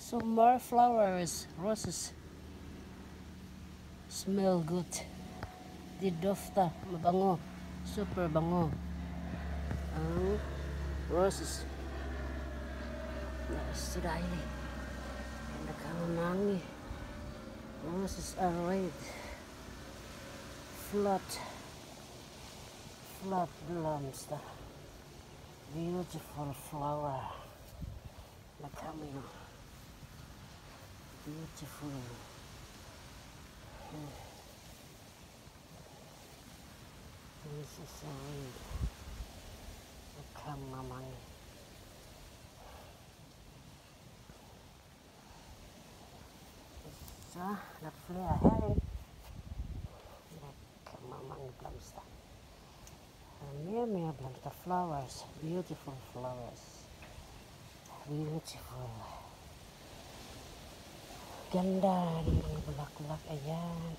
Some more flowers, roses. Smell good. Didofta, mabango. Super bango. Ang roses. Naistirayli. Nakaunangi. Roses are red. Flat blooms. Beautiful flower. Nakamino. Beautiful. This is a red. Nakamamang. So, na-flare ahead. Nakamamang blooms. May blooms. The flowers. Beautiful flowers. Beautiful. Ganda ng mga bulaklak. Ayan.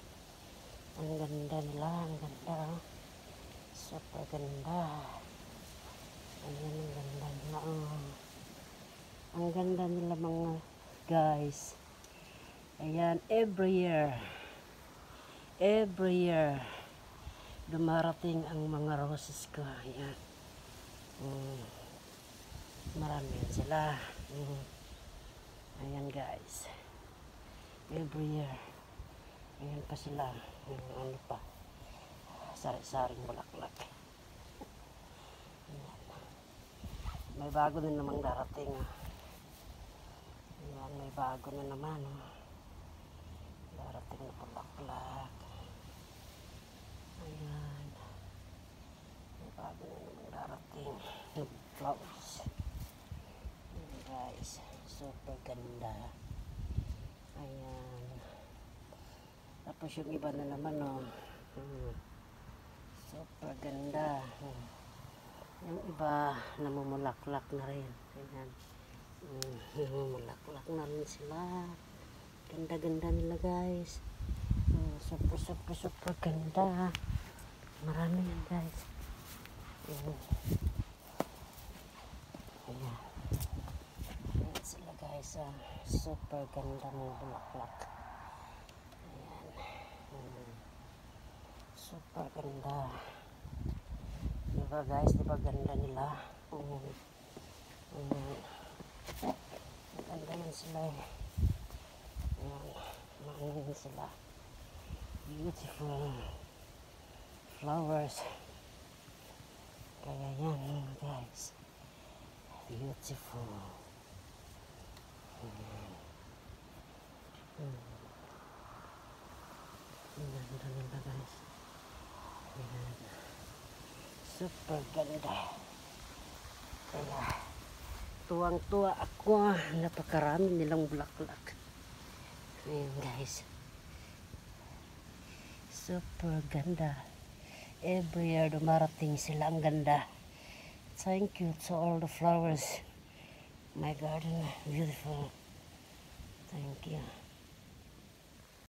Ang ganda nila. Ang ganda. Super ganda. Ayan ang ganda nila. Ang ganda nila mga guys. Ayan. Every year dumarating ang mga roses ko. Ayan. Marami sila. Ayan guys. Every year. Ayan pa sila. Ano pa. Sari-saring bulaklak. Ayan. May bago na namang darating. Ayan. May bago na naman. Darating na bulaklak. Ayan. May bago na namang darating. Flowers. Ayan guys. Super ganda. Ayan. Tapos yung iba na naman, super ganda. Yung iba, namumulaklak na rin. Ayan. Namumulaklak na rin sila. Ganda-ganda nila guys. Super ganda. Marami yan guys. Ayan. Ayan sila guys. Super ganda ng bulaklak. Super ganda. Diba guys? Diba ganda nila? Ganda man sila eh. Ayan sila. Beautiful flowers. Kaya yan guys. Beautiful. Ganda nila guys. Super ganda. Kaya tuwang-tuwa ako. Napakarami nilang bulaklak. Ayan guys. Super ganda. Every year dumarating sila. Ang ganda. Thank you to all the flowers. My garden, beautiful. Thank you.